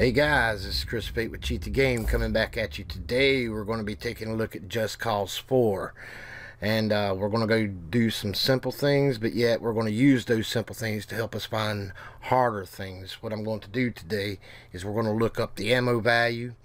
Hey guys, this is Chris Fayte with Cheat the Game coming back at you today. We're going to be taking a look at Just Cause 4. And we're going to go do some simple things, but yet we're going to use those simple things to help us find harder things. What I'm going to do today is we're going to look up the ammo value,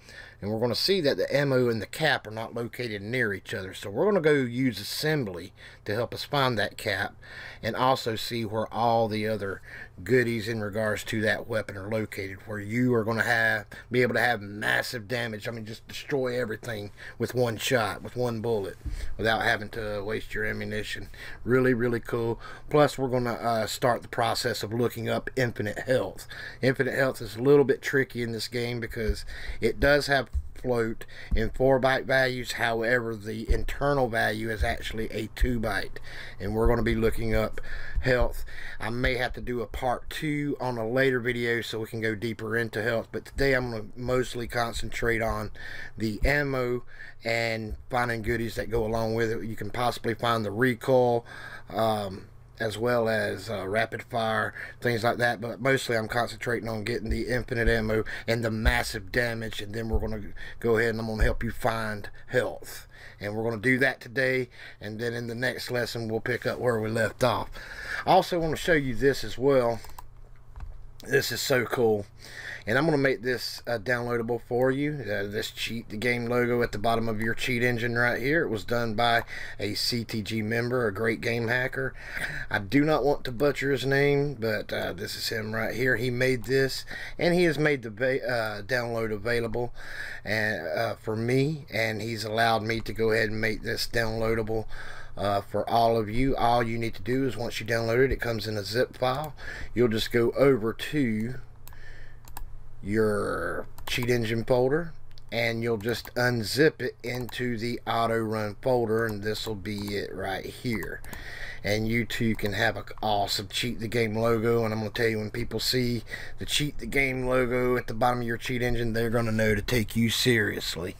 and we're going to see that the ammo and the cap are not located near each other. So we're going to go use assembly to help us find that cap, and also see where all the other goodies in regards to that weapon are located, where you are going to be able to have massive damage. I mean, just destroy everything with one shot, with one bullet, without having to waste your ammunition. Really cool. Plus, we're going to start the process of looking up Infinite Health. Infinite Health is a little bit tricky in this game because it does have float in 4-byte values. However, the internal value is actually a 2-byte, and we're going to be looking up health. I may have to do a part 2 on a later video so we can go deeper into health, but today I'm going to mostly concentrate on the ammo and finding goodies that go along with it. You can possibly find the recoil, as well as rapid fire, things like that, but mostly I'm concentrating on getting the infinite ammo and the massive damage, and then we're going to go ahead and I'm going to help you find health. And we're going to do that today, and then in the next lesson we'll pick up where we left off. I also want to show you this as well. This is so cool, and I'm going to make this downloadable for you. This Cheat the Game logo at the bottom of your cheat engine right here. It was done by a CTG member, a great game hacker. I do not want to butcher his name, but this is him right here. He made this, and he has made the download available for me, and he's allowed me to go ahead and make this downloadable for all of you. All you need to do is, once you download it, it comes in a zip file. You'll just go over to your cheat engine folder, and you'll just unzip it into the auto run folder, and this will be it right here. And you too can have an awesome Cheat the Game logo. And I'm going to tell you, when people see the Cheat the Game logo at the bottom of your cheat engine, they're going to know to take you seriously.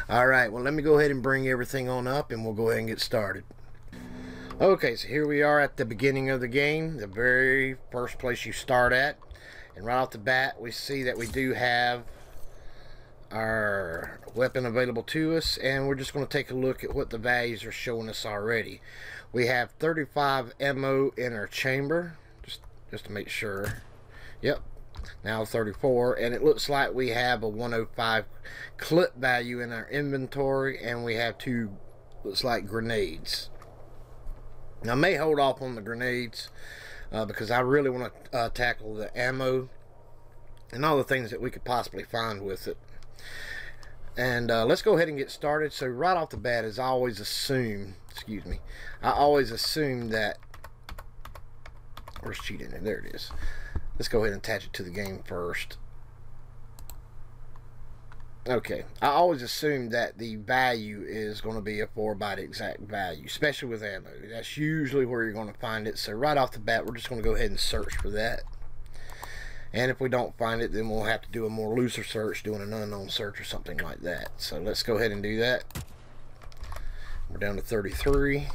Alright, well, let me go ahead and bring everything on up, and we'll go ahead and get started. Okay, so here we are at the beginning of the game, the very first place you start at. And right off the bat, we see that we do have our weapon available to us, and we're just going to take a look at what the values are showing us already. We have 35 ammo in our chamber, just to make sure. Yep, now 34, and it looks like we have a 105 clip value in our inventory, and we have 2, looks like, grenades. Now, I may hold off on the grenades because I really want to tackle the ammo and all the things that we could possibly find with it. And let's go ahead and get started. So right off the bat, as I always assume, I always assume that, where's cheat in there? There it is. Let's go ahead and attach it to the game first. Okay, I always assume that the value is going to be a 4-byte exact value, especially with ammo. That's usually where you're going to find it. So right off the bat, we're just going to go ahead and search for that. And if we don't find it, then we'll have to do a more looser search, doing an unknown search or something like that. So let's go ahead and do that. We're down to 33.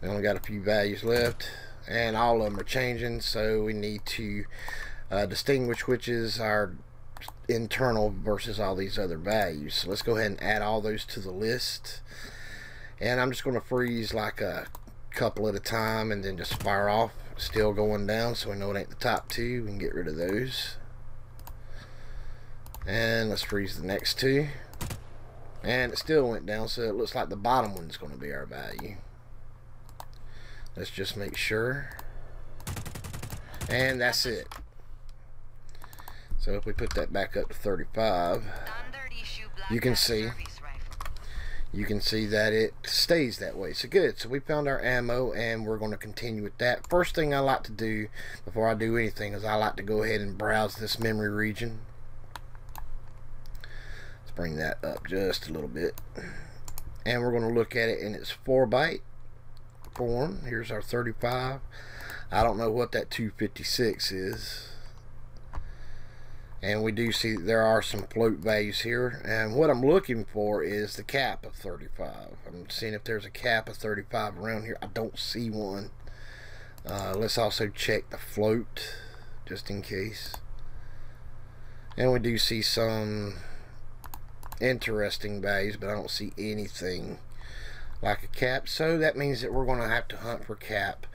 We only got a few values left, and all of them are changing, so we need to distinguish which is our internal versus all these other values. So let's go ahead and add all those to the list, and I'm just going to freeze like a couple at a time and then just fire off. Still going down, so we know it ain't the top 2. We can get rid of those, and let's freeze the next 2, and it still went down, so it looks like the bottom one's going to be our value. Let's just make sure, and that's it. So if we put that back up to 35, you can see that it stays that way. So good. So we found our ammo, and we're going to continue with that. First thing I like to do before I do anything is I like to go ahead and browse this memory region. Let's bring that up just a little bit, and we're going to look at it in its 4-byte form. Here's our 35. I don't know what that 256 is. And we do see that there are some float values here, and what I'm looking for is the cap of 35. I'm seeing if there's a cap of 35 around here. I don't see one. Let's also check the float just in case. And we do see some interesting values, but I don't see anything like a cap. So that means that we're going to have to hunt for cap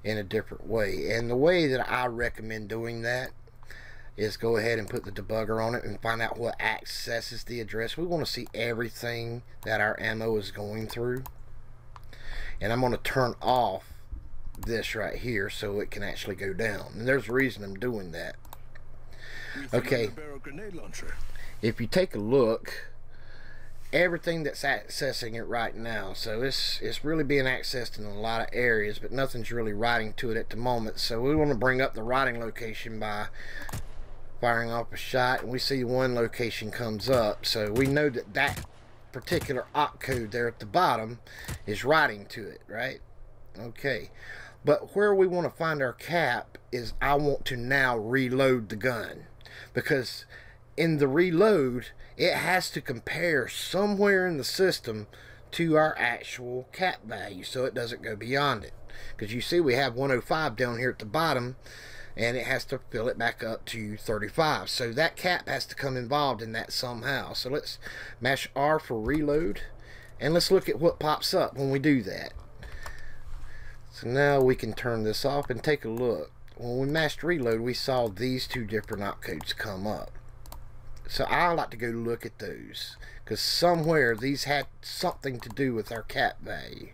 in a different way. And the way that I recommend doing that is go ahead and put the debugger on it and find out what accesses the address. We want to see everything that our ammo is going through. And I'm going to turn off this right here so it can actually go down. And there's a reason I'm doing that. Okay, if you take a look, everything that's accessing it right now, so it's really being accessed in a lot of areas, but nothing's really writing to it at the moment. So we want to bring up the writing location by firing off a shot, and we see one location comes up, so we know that that particular opcode there at the bottom is writing to it, right? Okay, but where we want to find our cap is I want to now reload the gun, because in the reload it has to compare somewhere in the system to our actual cap value, so it doesn't go beyond it. Because you see we have 105 down here at the bottom, and it has to fill it back up to 35, so that cap has to come involved in that somehow. So let's mash R for reload, and let's look at what pops up when we do that. So now we can turn this off and take a look. When we mashed reload, we saw these two different opcodes come up. So I like to go look at those, because somewhere these had something to do with our cap value.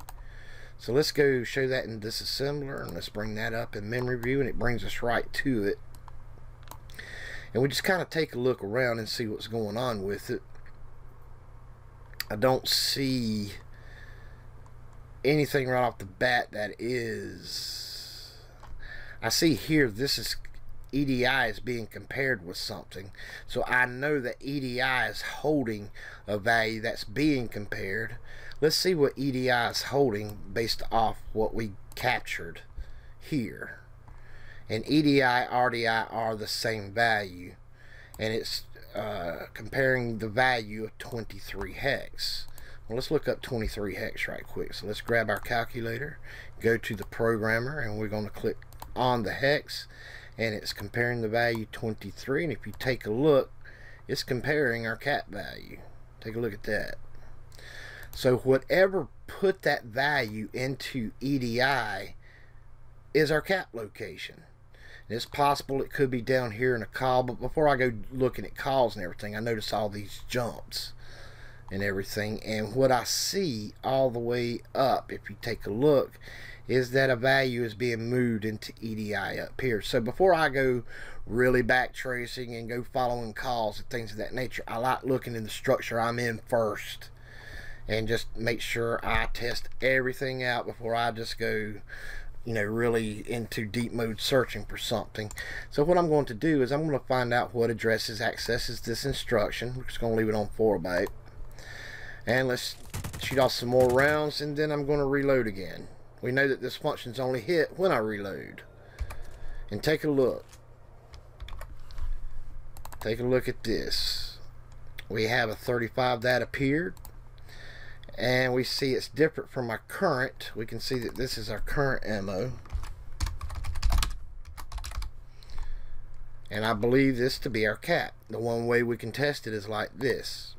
So let's go show that in disassembler, and let's bring that up in memory view, and it brings us right to it. And we just kind of take a look around and see what's going on with it. I don't see anything right off the bat that is... I see here this is EDI is being compared with something, so I know that EDI is holding a value that's being compared. Let's see what EDI is holding based off what we captured here. And EDI, RDI are the same value, and it's comparing the value of 23 hex. Well, let's look up 23 hex right quick. So let's grab our calculator, go to the programmer, and we're going to click on the hex, and it's comparing the value 23. And if you take a look, it's comparing our cap value. Take a look at that. So whatever put that value into EDI is our cap location. And it's possible it could be down here in a call, but before I go looking at calls and everything, I notice all these jumps and everything, and what I see all the way up, if you take a look, is that a value is being moved into EDI up here. So before I go really backtracing and go following calls and things of that nature, I like looking in the structure I'm in first and just make sure I test everything out before I just go, you know, really into deep mode searching for something. So what I'm going to do is I'm going to find out what addresses accesses this instruction. We're just going to leave it on 4-byte, and let's shoot off some more rounds, and then I'm going to reload again. We know that this function's only hit when I reload. And take a look. Take a look at this. We have a 35 that appeared, and we see it's different from our current. We can see that this is our current ammo, and I believe this to be our cap. The one way we can test it is like this.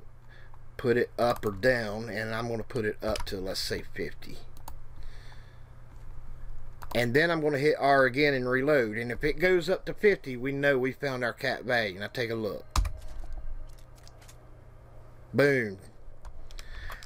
Put it up or down, and I'm going to put it up to, let's say, 50. And then I'm going to hit R again and reload. And if it goes up to 50, we know we found our cap value. Now take a look. Boom.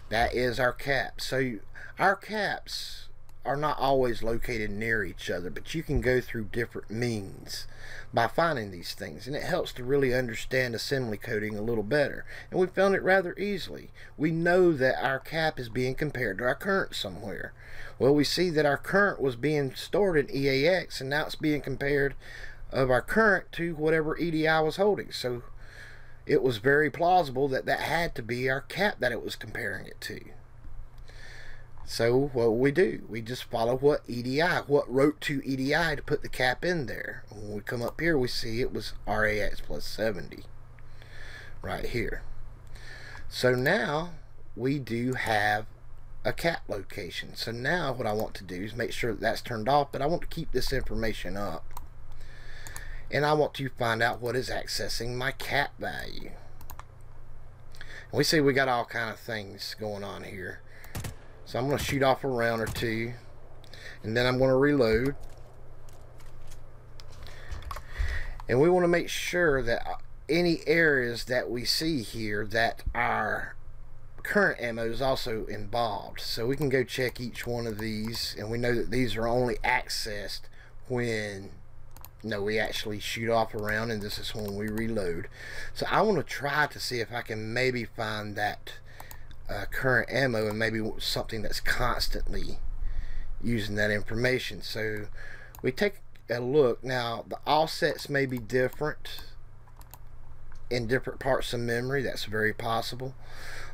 That is our cap. So our caps are not always located near each other, but you can go through different means by finding these things, and it helps to really understand assembly coding a little better. And we found it rather easily. We know that our cap is being compared to our current somewhere. Well, we see that our current was being stored in EAX, and now it's being compared of our current to whatever EDI was holding. So it was very plausible that that had to be our cap that it was comparing it to. So what we do, we just follow what EDI, what wrote to EDI to put the cap in there. When we come up here, we see it was RAX plus 70 right here. So now we do have a cap location. So now what I want to do is make sure that that's turned off, but I want to keep this information up. and I want to find out what is accessing my cap value. And we see we got all kind of things going on here. So I'm going to shoot off a round or two, and then I'm going to reload. And we want to make sure that any areas that we see here that our current ammo is also involved. So we can go check each one of these, and we know that these are only accessed when we actually shoot off a round, and this is when we reload. So I want to try to see if I can maybe find that current ammo, and maybe something that's constantly using that information. So we take a look. Now the offsets may be different in different parts of memory. That's very possible,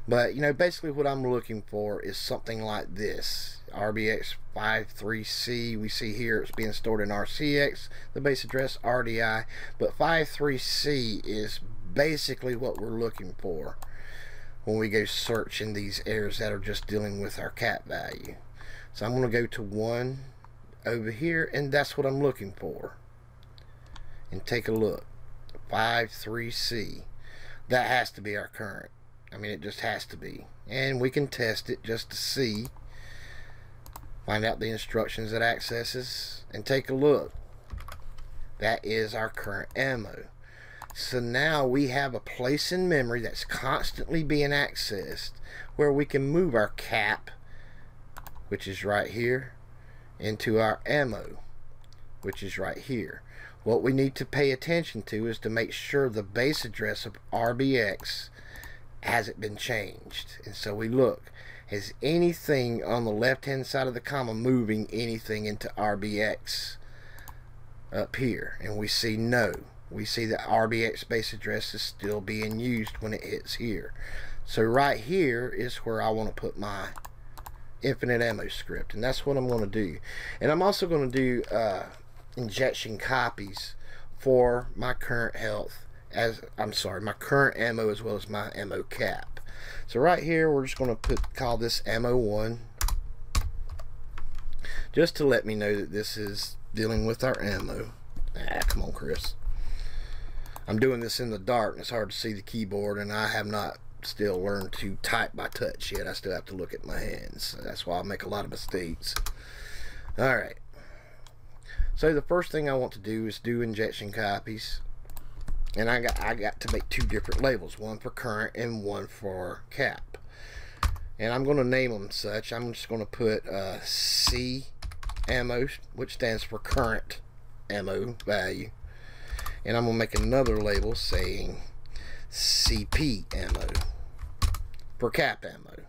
but basically what I'm looking for is something like this. RBX 53C, we see here it's being stored in RCX, the base address RDI, but 53C is basically what we're looking for when we go search in these areas that are just dealing with our cap value. So I'm going to go to one over here, and that's what I'm looking for, and take a look. 53C, that has to be our current. I mean, it just has to be, and we can test it just to see, find out the instructions it accesses, and take a look. That is our current ammo. So now we have a place in memory that's constantly being accessed where we can move our cap, which is right here, into our ammo, which is right here. What we need to pay attention to is to make sure the base address of RBX hasn't been changed. And so we look, is anything on the left hand side of the comma moving anything into RBX up here? And we see no. We see the RBX base address is still being used when it hits here. So right here is where I want to put my infinite ammo script, and that's what I'm going to do. And I'm also going to do injection copies for my current health, my current ammo as well as my ammo cap. So right here we're just going to call this ammo 1, just to let me know that this is dealing with our ammo. Come on, Chris. I'm doing this in the dark and it's hard to see the keyboard, and I have not still learned to type by touch yet. I still have to look at my hands. That's why I make a lot of mistakes. Alright, so the first thing I want to do is do injection copies, and I got to make two different labels, one for current and one for cap, and I'm going to name them such. I'm just going to put C ammo, which stands for current ammo value, and I'm going to make another label saying CP ammo for cap ammo.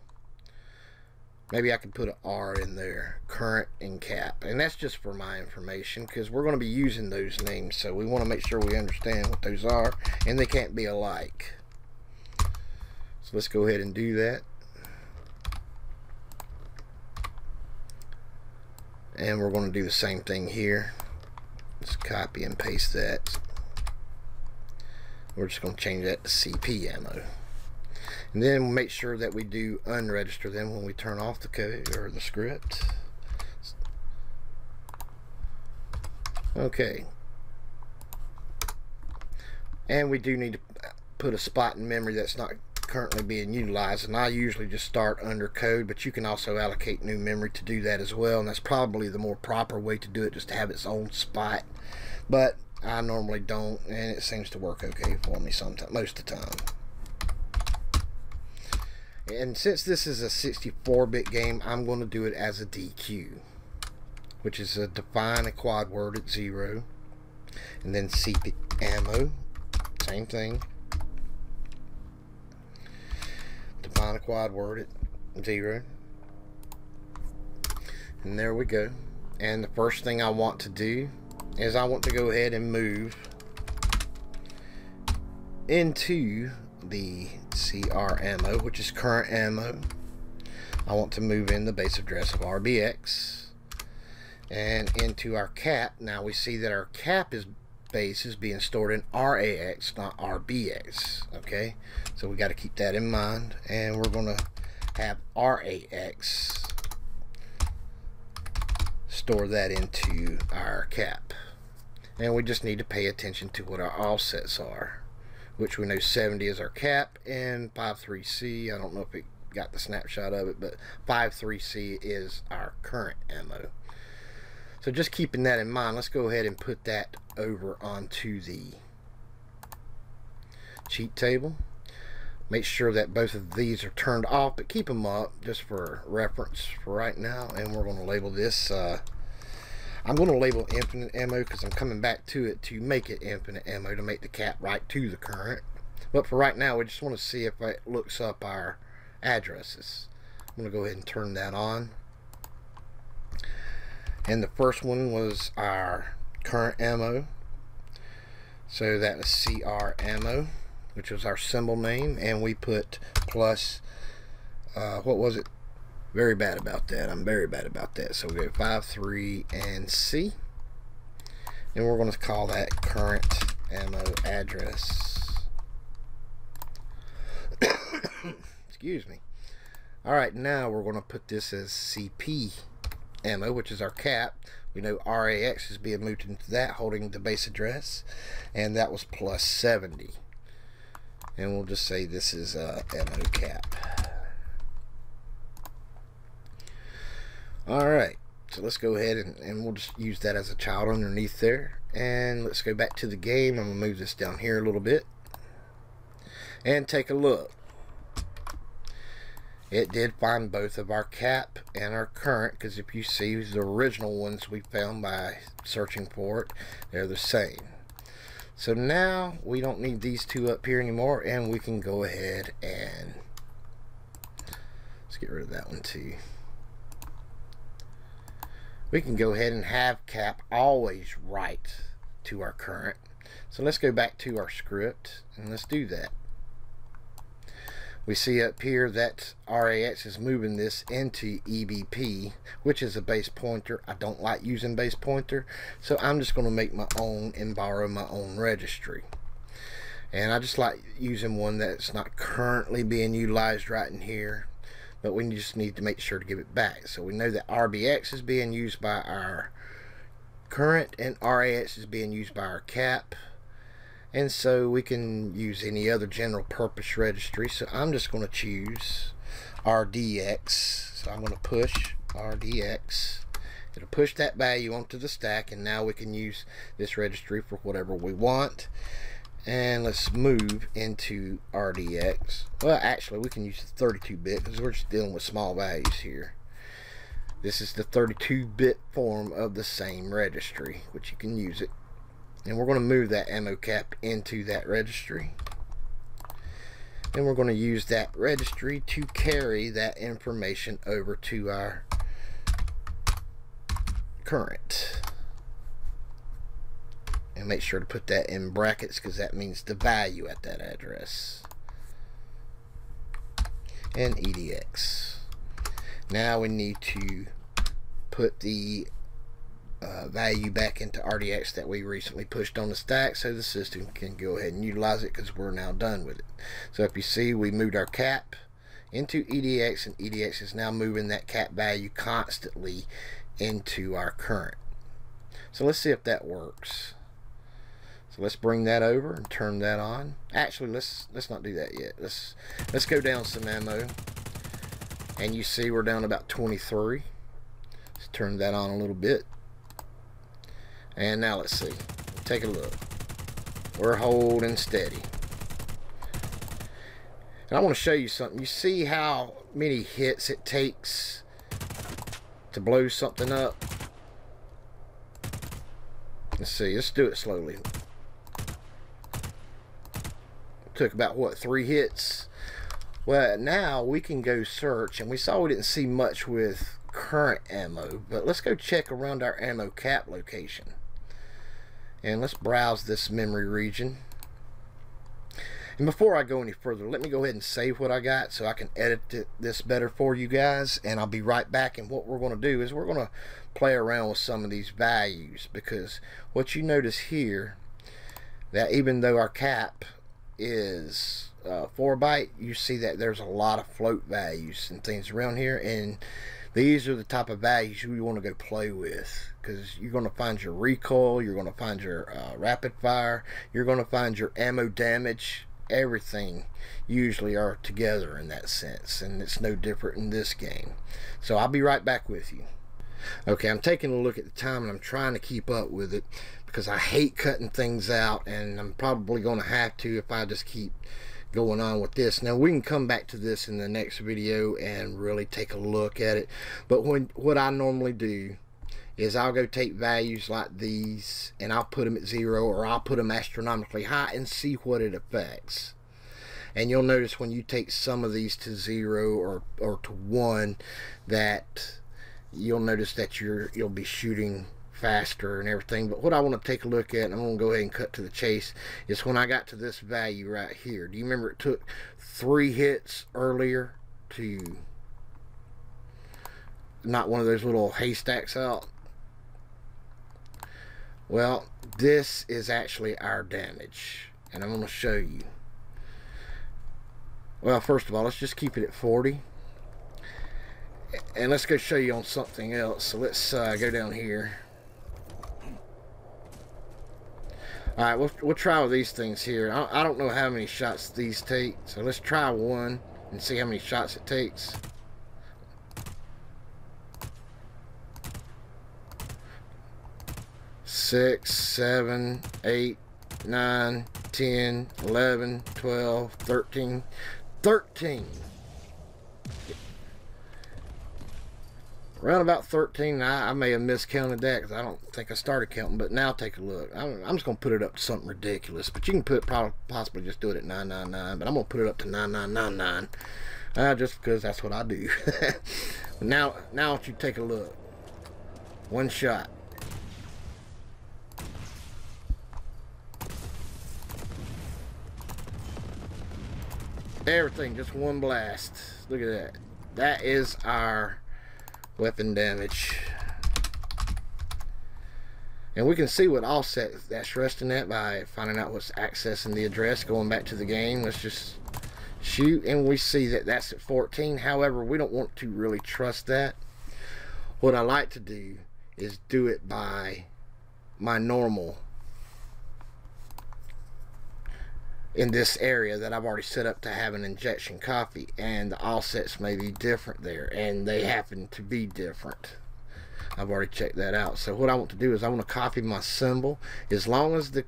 Maybe I could put an R in there, current and cap, and that's just for my information because we're going to be using those names, so we want to make sure we understand what those are, and they can't be alike. So let's go ahead and do that, and we're going to do the same thing here. Let's copy and paste that. We're just going to change that to CP ammo. And then we'll make sure that we do unregister them when we turn off the code or the script. Okay. And we do need to put a spot in memory that's not currently being utilized. And I usually just start under code, but you can also allocate new memory to do that as well. And that's probably the more proper way to do it, just to have its own spot. But I normally don't, and it seems to work okay for me sometimes, most of the time. And since this is a 64-bit game, I'm going to do it as a DQ, which is a define a quad word at 0, and then CP ammo, same thing, define a quad word at 0, and there we go. And the first thing I want to do is I want to go ahead and move into the CR ammo, which is current ammo. I want to move in the base address of RBX and into our cap. Now we see that our cap base is being stored in RAX, not RBX. Okay, so we got to keep that in mind, and we're going to have RAX store that into our cap. And we just need to pay attention to what our offsets are, which we know 70 is our cap, and 53C, I don't know if it got the snapshot of it, but 53C is our current ammo. So just keeping that in mind, let's go ahead and put that over onto the cheat table. Make sure that both of these are turned off, but keep them up just for reference for right now. And we're going to label this, I'm going to label infinite ammo because I'm coming back to it to make it infinite ammo to make the cap right to the current. But for right now, we just want to see if it looks up our addresses. I'm going to go ahead and turn that on. And the first one was our current ammo. So that was CR ammo, which was our symbol name, and we put plus, what was it? Very bad about that. I'm very bad about that. So we go 53 and C, and we're going to call that current ammo address. Excuse me. All right, now we're going to put this as CP ammo, which is our cap. We know RAX is being moved into that, holding the base address, and that was plus 70. And we'll just say this is ammo cap. Alright, so let's go ahead and we'll just use that as a child underneath there. And let's go back to the game. I'm going to move this down here a little bit and take a look. It did find both of our cap and our current, because if you see the original ones we found by searching for it, they're the same. So now we don't need these two up here anymore, and we can go ahead and let's get rid of that one too. We can go ahead and have cap always right to our current. So let's go back to our script and let's do that. We see up here that RAX is moving this into EBP, which is a base pointer. I don't like using base pointer, so I'm just going to make my own and borrow my own registry. And I just like using one that's not currently being utilized right in here, but we just need to make sure to give it back. So we know that RBX is being used by our current and RAX is being used by our cap. And so we can use any other general purpose registry. So I'm just going to choose RDX. So I'm going to push RDX. It'll push that value onto the stack, and now we can use this registry for whatever we want. And let's move into RDX. Well, actually, we can use the 32-bit because we're just dealing with small values here. This is the 32-bit form of the same registry, which you can use it. And we're going to move that ammo cap into that registry. And we're going to use that registry to carry that information over to our current. And make sure to put that in brackets because that means the value at that address. And EDX. Now we need to put the value back into RDX that we recently pushed on the stack so the system can go ahead and utilize it because we're now done with it. So if you see, we moved our cap into EDX, and EDX is now moving that cap value constantly into our current. So let's see if that works. So let's bring that over and turn that on. Actually, let's not do that yet. Let's go down some ammo, and you see we're down about 23. Let's turn that on a little bit. And now let's see. Take a look. We're holding steady. And I want to show you something. You see how many hits it takes to blow something up? Let's see. Let's do it slowly. Took about, what, 3 hits? Well, now we can go search, and we saw we didn't see much with current ammo, but let's go check around our ammo cap location. And let's browse this memory region. And before I go any further, let me go ahead and save what I got so I can edit this better for you guys, and I'll be right back. And what we're going to do is we're going to play around with some of these values, because what you notice here, that even though our cap is 4 byte, you see that there's a lot of float values and things around here, and These are the type of values you want to go play with, because you're going to find your recoil, you're going to find your rapid fire, you're going to find your ammo damage. Everything usually are together in that sense, and it's no different in this game. So I'll be right back with you. Okay, I'm taking a look at the time, and I'm trying to keep up with it because I hate cutting things out, and I'm probably going to have to if I just keep going on with this. Now we can come back to this in the next video and really take a look at it, but what I normally do is I'll go take values like these and I'll put them at 0, or I'll put them astronomically high and see what it affects. And you'll notice when you take some of these to 0 or to 1, that you'll notice that you'll be shooting faster and everything. But what I want to take a look at, and I'm going to go ahead and cut to the chase, is when I got to this value right here. Do you remember it took 3 hits earlier to knock one of those little haystacks out? Well, this is actually our damage, and I'm going to show you. Well, first of all, let's just keep it at 40, and let's go show you on something else. So let's go down here. Alright, we'll try with these things here. I don't know how many shots these take, so let's try one and see how many shots it takes. 6, 7, 8, 9, 10, 11, 12, 13. 13. Around about 13. I may have miscounted that because I don't think I started counting, but now take a look. I'm just going to put it up to something ridiculous, but you can possibly just do it at 999, but I'm going to put it up to 9999 just because that's what I do. now if you take a look, one shot. Everything, just one blast. Look at that. That is our weapon damage. And we can see what offset that's resting at by finding out what's accessing the address, going back to the game. Let's just shoot, and we see that that's at 14. However, we don't want to really trust that. What I like to do is do it by my normal in this area that I've already set up to have an injection copy, and the offsets may be different there, and they happen to be different. I've already checked that out. So what I want to do is I want to copy my symbol. As long as the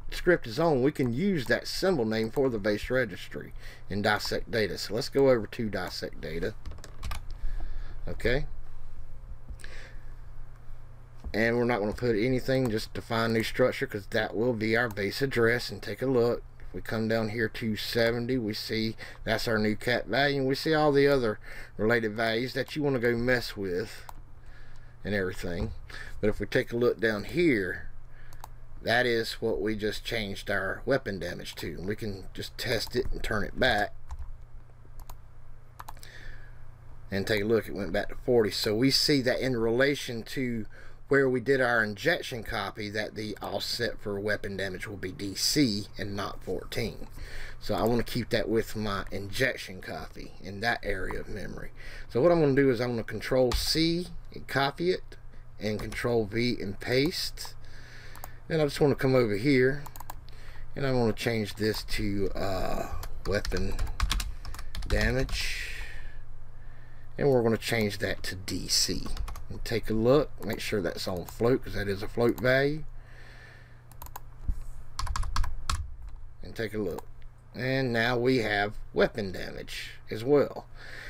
script is on, we can use that symbol name for the base registry in dissect data. So let's go over to dissect data. Okay, and we're not going to put anything, just define new structure, because that will be our base address. And take a look. We come down here to 70, we see that's our new cat value, and we see all the other related values that you want to go mess with and everything. But if we take a look down here, that is what we just changed our weapon damage to, and we can just test it and turn it back and take a look. It went back to 40. So we see that in relation to where we did our injection copy, that the offset for weapon damage will be DC and not 14. So I want to keep that with my injection copy in that area of memory. So what I'm going to do is I'm going to Control C and copy it, and Control V and paste. And I just want to come over here, and I want to change this to weapon damage, and we're going to change that to DC. And take a look, make sure that's on float, because that is a float value. And take a look, and now we have weapon damage as well.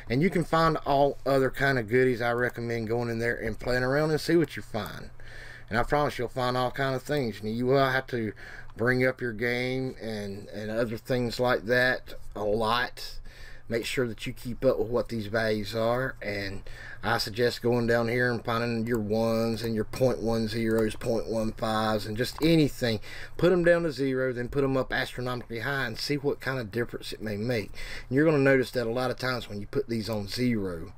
And you can find all other kind of goodies. I recommend going in there and playing around and see what you find, and I promise you'll find all kind of things. And you will have to bring up your game and other things like that a lot. Make sure that you keep up with what these values are, and I suggest going down here and finding your 1s and your 0.10s, 0.15s, and just anything. Put them down to 0, then put them up astronomically high and see what kind of difference it may make. And you're going to notice that a lot of times when you put these on 0,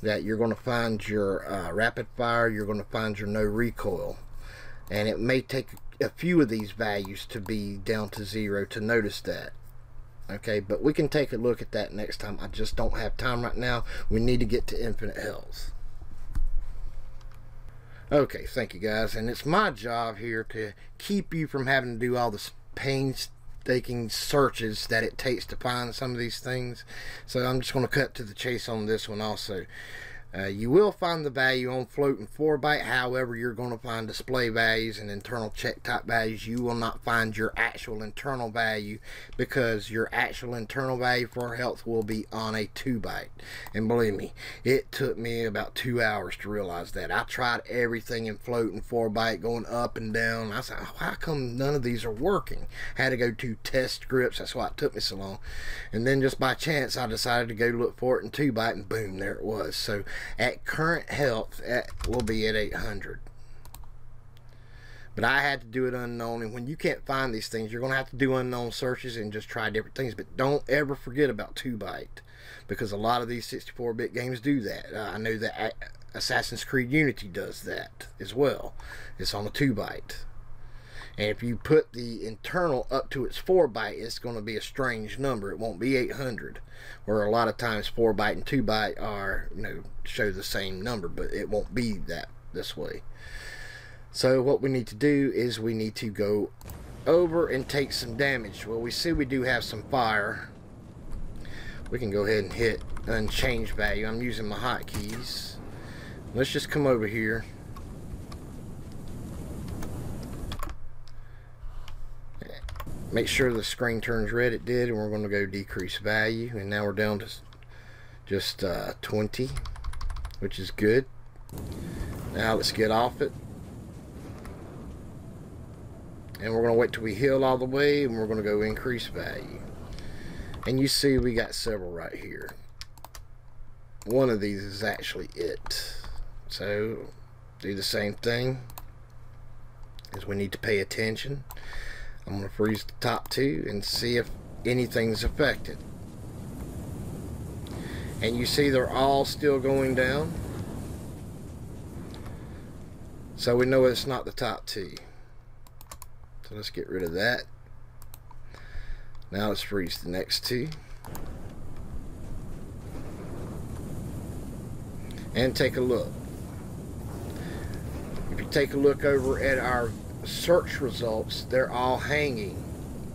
that you're going to find your rapid fire, you're going to find your no recoil, and it may take a few of these values to be down to 0 to notice that. Okay, but we can take a look at that next time. I just don't have time right now. We need to get to Infinite Health. Okay, thank you guys, and it's my job here to keep you from having to do all this painstaking searches that it takes to find some of these things. So I'm just going to cut to the chase on this one also. You will find the value on float and 4-byte. However, you're going to find display values and internal check type values. You will not find your actual internal value, because your actual internal value for health will be on a 2-byte. And believe me, it took me about 2 hours to realize that. I tried everything in float and 4-byte, going up and down. I said, oh, how come none of these are working? Had to go to test scripts. That's why it took me so long. And then just by chance, I decided to go look for it in 2-byte, and boom, there it was. So at current health, that will be at 800. But I had to do it unknown, and when you can't find these things, you're going to have to do unknown searches and just try different things. But don't ever forget about 2-byte, because a lot of these 64-bit games do that. I know that Assassin's Creed Unity does that as well. It's on a 2-byte. And if you put the internal up to its 4-byte, it's going to be a strange number. It won't be 800. Where a lot of times 4-byte and 2-byte are, show the same number, but it won't be that this way. So what we need to do is we need to go over and take some damage. Well, we see we do have some fire. We can go ahead and hit unchanged value. I'm using my hotkeys. Let's just come over here. Make sure the screen turns red. It did, and we're going to go decrease value, and now we're down to just 20, which is good. Now let's get off it, and we're going to wait till we heal all the way, and we're going to go increase value. And you see we got several right here. One of these is actually it. So do the same thing, as we need to pay attention. I'm going to freeze the top two and see if anything's affected. And you see they're all still going down. So we know it's not the top two. So let's get rid of that. Now let's freeze the next two. And take a look. If you take a look over at our search results, they're all hanging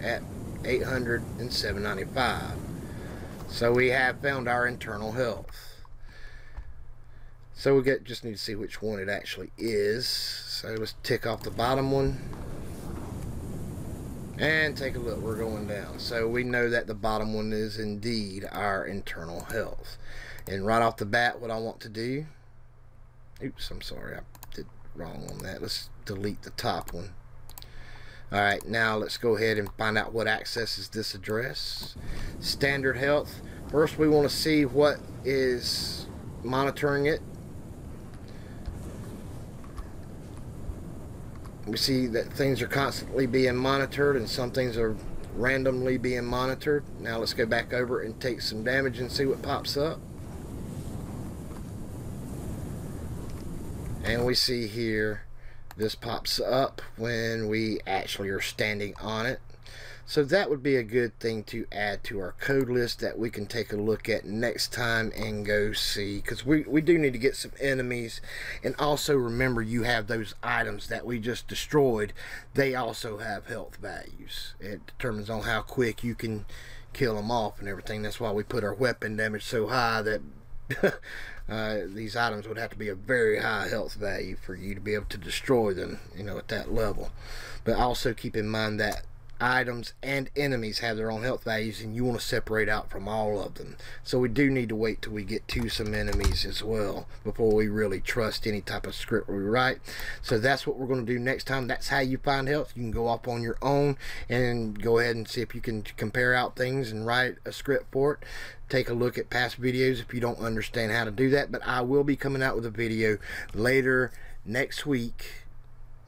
at 800 and 795. So we have found our internal health. So we just need to see which one it actually is. So let's tick off the bottom one and take a look. We're going down. So we know that the bottom one is indeed our internal health. And right off the bat, what I want to do, oops, I'm sorry, I did wrong on that. Let's delete the top one. Alright, now let's go ahead and find out what accesses this address. Standard health. First we want to see what is monitoring it. We see that things are constantly being monitored, and some things are randomly being monitored. Now let's go back over and take some damage and see what pops up. And we see here this pops up when we actually are standing on it. So that would be a good thing to add to our code list that we can take a look at next time and go see, because we do need to get some enemies. And also remember, you have those items that we just destroyed. They also have health values. It determines on how quick you can kill them off and everything. That's why we put our weapon damage so high that these items would have to be a very high health value for you to be able to destroy them, at that level. But also keep in mind that items and enemies have their own health values, and you want to separate out from all of them. So we do need to wait till we get to some enemies as well before we really trust any type of script we write. So that's what we're going to do next time. That's how you find health. You can go off on your own and go ahead and see if you can compare out things and write a script for it. Take a look at past videos if you don't understand how to do that. But I will be coming out with a video later next week.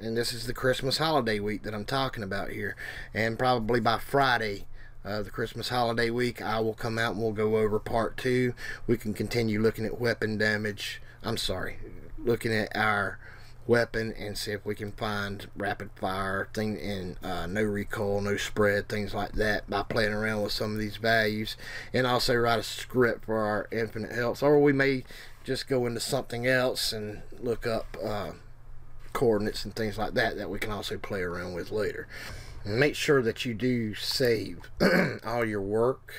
And this is the Christmas holiday week that I'm talking about here. And probably by Friday, the Christmas holiday week, I will come out and we'll go over part 2. We can continue looking at weapon damage. I'm sorry, looking at our weapon and see if we can find rapid fire thing and no recoil, no spread, things like that by playing around with some of these values. And also write a script for our infinite health. Or we may just go into something else and look up coordinates and things like that we can also play around with later. And make sure that you do save all your work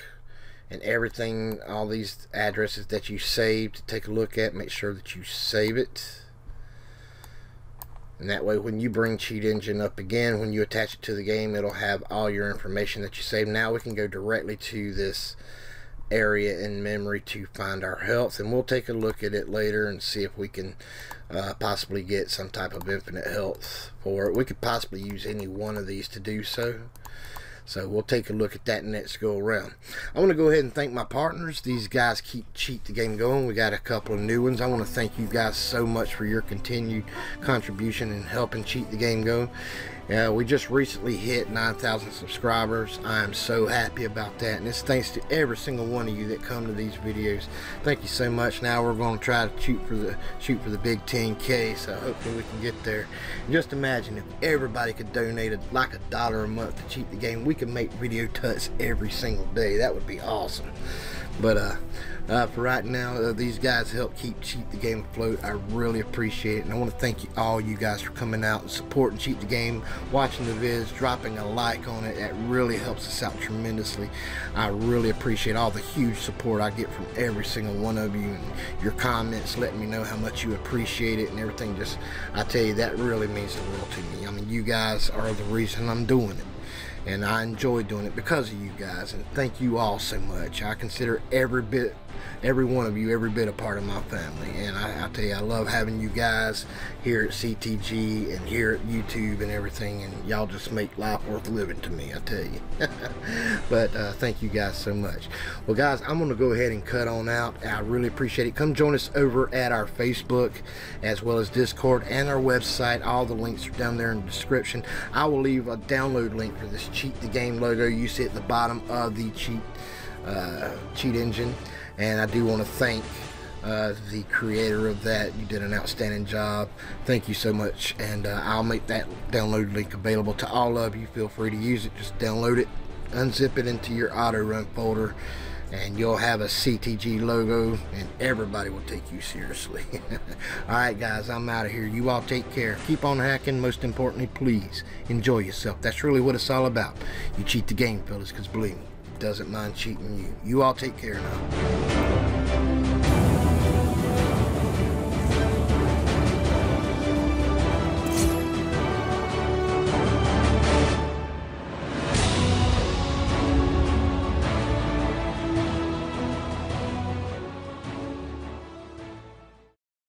and everything, all these addresses that you saved to take a look at. Make sure that you save it, and that way when you bring Cheat Engine up again, when you attach it to the game, it'll have all your information that you saved. Now we can go directly to this area in memory to find our health, and we'll take a look at it later and see if we can possibly get some type of infinite health for it. We could possibly use any one of these to do so. So we'll take a look at that next go around. I want to go ahead and thank my partners. These guys keep Cheat the Game going. We got a couple of new ones. I want to thank you guys so much for your continued contribution in helping Cheat the Game go. We just recently hit 9,000 subscribers. I am so happy about that, and it's thanks to every single one of you that come to these videos. Thank you so much. Now we're going to try to shoot for the big 10K, so hopefully we can get there. And just imagine if everybody could donate like $1 a month to Cheat the Game. We could make video tuts every single day. That would be awesome. But for right now, these guys help keep Cheat the Game afloat. I really appreciate it, and I want to thank you all you guys for coming out and supporting Cheat the Game, watching the vids, dropping a like on it. That really helps us out tremendously. I really appreciate all the huge support I get from every single one of you, and your comments letting me know how much you appreciate it and everything. Just, I tell you, that really means the world to me. I mean, you guys are the reason I'm doing it, and I enjoy doing it because of you guys, and thank you all so much. I consider every one of you every bit a part of my family, and I tell you, I love having you guys here at CTG and here at YouTube and everything, and y'all just make life worth living to me, I tell you. But thank you guys so much. Well guys, I'm gonna go ahead and cut on out. I really appreciate it. Come join us over at our Facebook as well as Discord and our website. All the links are down there in the description. I will leave a download link for this Cheat the Game logo you see at the bottom of the Cheat Engine. And I do want to thank the creator of that. You did an outstanding job. Thank you so much, and I'll make that download link available to all of you. Feel free to use it. Just download it, unzip it into your auto run folder, and you'll have a CTG logo, and everybody will take you seriously. Alright guys, I'm out of here. You all take care. Keep on hacking. Most importantly, please enjoy yourself. That's really what it's all about. You cheat the game, fellas, because believe me, doesn't mind cheating you. You all take care now.